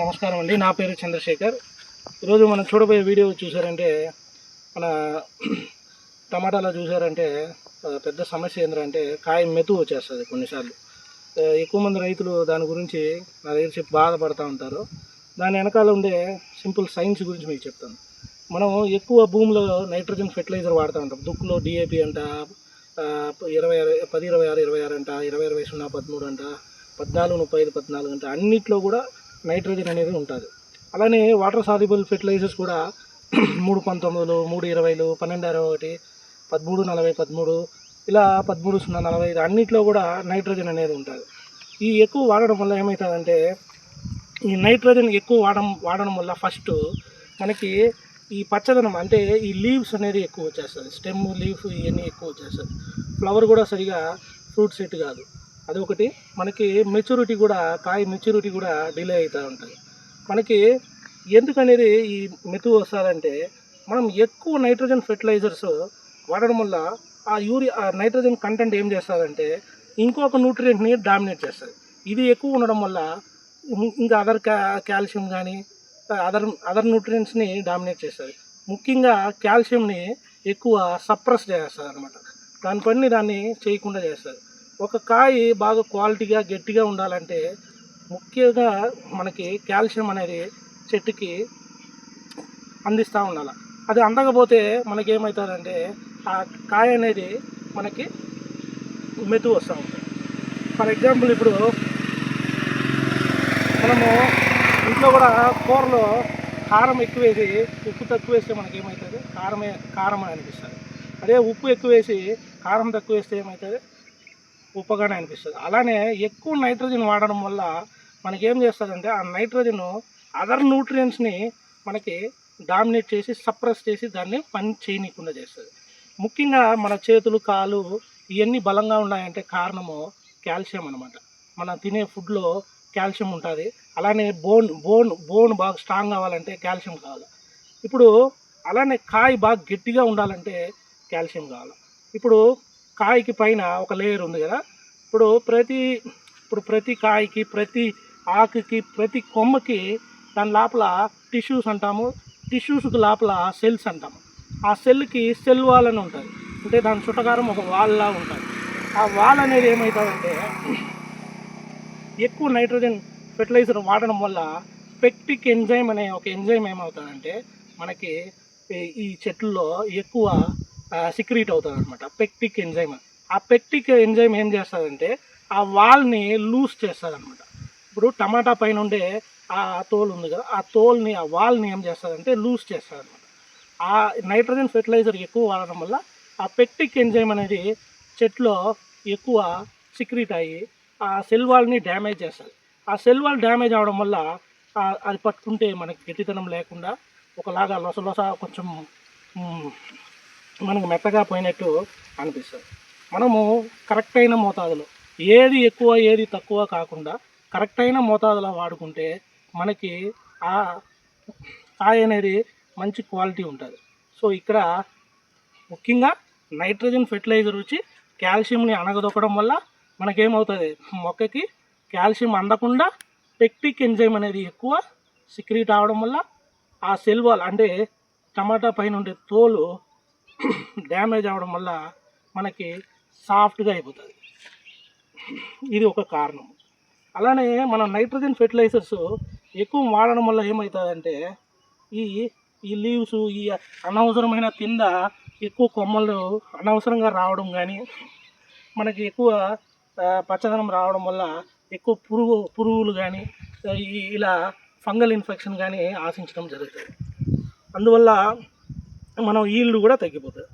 నమస్కారం అండి. నా పేరు చంద్రశేఖర్. ఈరోజు మనం చూడబోయే వీడియో చూసారంటే మన టమాటాలో చూసారంటే పెద్ద సమస్య ఏంటంటే కాయ మెతుకు వచ్చేస్తుంది కొన్నిసార్లు. ఎక్కువ మంది రైతులు దాని గురించి నా దగ్గర చెప్పి బాధపడుతూ ఉంటారు. దాని వెనకాల ఉండే సింపుల్ సైన్స్ గురించి మీకు చెప్తాను. మనం ఎక్కువ భూమిలో నైట్రోజన్ ఫెర్టిలైజర్ వాడుతూ ఉంటాం. దుక్కులో డిఏపి అంట, 10-26-26 అంట, 20-20-0-13 అంట, 14-35-14 అంట, అన్నిట్లో కూడా నైట్రోజన్ అనేది ఉంటుంది. అలానే వాటర్ సాల్యుబుల్ ఫెర్టిలైజర్స్ కూడా 3-19, 3-20, 12-61, 13-40-13, ఇలా 13-0-45 అన్నిట్లో కూడా నైట్రోజన్ అనేది ఉంటుంది. ఈ ఎక్కువ వాడడం వల్ల ఏమవుతుందంటే ఈ నైట్రోజన్ ఎక్కువ వాడడం వల్ల ఫస్ట్ మనకి ఈ పచ్చదనం అంటే ఈ లీవ్స్ అనేది ఎక్కువ వచ్చేస్తుంది. స్టెమ్, లీఫ్ ఇవన్నీ ఎక్కువ వచ్చేస్తుంది. ఫ్లవర్ కూడా సరిగా ఫ్రూట్ సెట్ కాదు. అదొకటి. మనకి మెచ్యూరిటీ కూడా, కాయ మెచ్యూరిటీ కూడా డిలే అవుతూ ఉంటుంది. మనకి ఎందుకనేది ఈ మెతుకు వస్తుందంటే మనం ఎక్కువ నైట్రోజన్ ఫెర్టిలైజర్స్ వాడడం వల్ల ఆ నైట్రోజన్ కంటెంట్ ఏం చేస్తుందంటే ఇంకొక న్యూట్రియంట్ని డామినేట్ చేస్తుంది. ఇది ఎక్కువ ఉండడం వల్ల ఇంకా కాల్షియం కానీ అదర్ న్యూట్రియంట్స్ని డామినేట్ చేస్తుంది. ముఖ్యంగా కాల్షియంని ఎక్కువ సప్రెస్ చేస్తుంది అనమాట. దాన్ని చేయకుండా చేస్తుంది. ఒక కాయ బాగా క్వాలిటీగా గట్టిగా ఉండాలంటే ముఖ్యంగా మనకి కాల్షియం అనేది చెట్టుకి అందిస్తూ ఉండాలి. అది అందకపోతే మనకేమవుతుందంటే ఆ కాయ అనేది మనకి మెతుకు వస్తూ ఉంటుంది. ఫర్ ఎగ్జాంపుల్ ఇప్పుడు మనము ఇంట్లో కూడా కూరలో కారం ఎక్కువ వేసి ఉప్పు తక్కువ వేస్తే మనకేమవుతుంది, కారం అనిపిస్తుంది. అదే ఉప్పు ఎక్కువ వేసి కారం తక్కువ వేస్తే ఏమవుతుంది, ఉప్పగానే అనిపిస్తుంది. అలానే ఎక్కువ నైట్రోజన్ వాడడం వల్ల మనకేం చేస్తుందంటే ఆ నైట్రోజన్ అదర్ న్యూట్రియంట్స్ని మనకి డామినేట్ చేసి సప్రెస్ చేసి దాన్ని పని చేయనీయకుండా చేస్తుంది. ముఖ్యంగా మన చేతులు, కాలు ఇవన్నీ బలంగా ఉన్నాయంటే కారణము కాల్షియం అనమాట. మనం తినే ఫుడ్లో కాల్షియం ఉంటుంది. అలానే బోన్ బాగా స్ట్రాంగ్ కావాలంటే కాల్షియం కావాలి. ఇప్పుడు అలానే కాయ బాగా గట్టిగా ఉండాలంటే కాల్షియం కావాలి. ఇప్పుడు కాయకి పైన ఒక లేయర్ ఉంది కదా. ఇప్పుడు ప్రతి కాయకి, ప్రతి ఆకుకి, ప్రతి కొమ్మకి దాని లోపల టిష్యూస్ అంటాము. టిష్యూస్కి లోపల సెల్స్ అంటాము. ఆ సెల్కి సెల్ వాల్ అని ఉంటుంది. అంటే దాని చుట్టకారం ఒక వాల్లా ఉంటుంది. ఆ వాల్ అనేది ఏమవుతుందంటే ఎక్కువ నైట్రోజన్ ఫెర్టిలైజర్ వాడడం వల్ల పెక్టిక్ ఎంజైమ్ అనే ఒక ఎంజైమ్ ఏమవుతుందంటే మనకి ఈ చెట్లలో ఎక్కువ సిక్రీట్ అవుతుంది అనమాట, పెక్టిక్ ఎంజైమ్. ఆ పెక్టిక్ ఎంజైమ్ ఏం చేస్తుందంటే ఆ వాల్ని లూజ్ చేస్తుంది అనమాట. ఇప్పుడు టమాటా పైన ఉండే ఆ తోలు ఉంది కదా, ఆ తోల్ని, ఆ వాల్ని ఏం చేస్తుందంటే లూజ్ చేస్తుంది అనమాట. ఆ నైట్రోజన్ ఫెర్టిలైజర్ ఎక్కువ వాడడం వల్ల ఆ పెక్టిక్ ఎంజైమ్ అనేది చెట్లో ఎక్కువ సిక్రీట్ అయ్యి ఆ సెల్ వాల్ని డ్యామేజ్ చేస్తుంది. ఆ సెల్ వాల్ డ్యామేజ్ అవడం వల్ల అది పట్టుకుంటే మనకి గట్టితనం లేకుండా ఒకలాగా లొసలొస కొంచెం మనకు మెత్తగా పోయినట్టు అనిపిస్తుంది. మనము కరెక్ట్ అయిన మోతాదులో ఏది ఎక్కువ ఏది తక్కువ కాకుండా కరెక్ట్ అయిన మోతాదులో వాడుకుంటే మనకి ఆ కాయ అనేది మంచి క్వాలిటీ ఉంటుంది. సో ఇక్కడ ముఖ్యంగా నైట్రోజన్ ఫెర్టిలైజర్ వచ్చి కాల్షియంని అణగదొక్కడం వల్ల మనకేమవుతుంది, మొక్కకి కాల్షియం అందకుండా పెక్టిక్ ఎంజైమ్ అనేది ఎక్కువ సిక్రీట్ అవడం వల్ల ఆ సెల్ వాల్ అంటే టమాటా పైన ఉండే తోలు డ్యామేజ్ అవ్వడం వల్ల మనకి సాఫ్ట్గా అయిపోతుంది. ఇది ఒక కారణం. అలానే మనం నైట్రోజన్ ఫెర్టిలైజర్స్ ఎక్కువ వాడడం వల్ల ఏమవుతుందంటే ఈ లీవ్స్, ఈ అనవసరమైన కింద ఎక్కువ కొమ్మలు అనవసరంగా రావడం కానీ, మనకి ఎక్కువ పచ్చదనం రావడం వల్ల ఎక్కువ పురుగులు కానీ ఇలా ఫంగల్ ఇన్ఫెక్షన్ కానీ ఆశించడం జరుగుతుంది. అందువల్ల మనం ఈల్డ్ కూడా తగ్గిపోతుంది.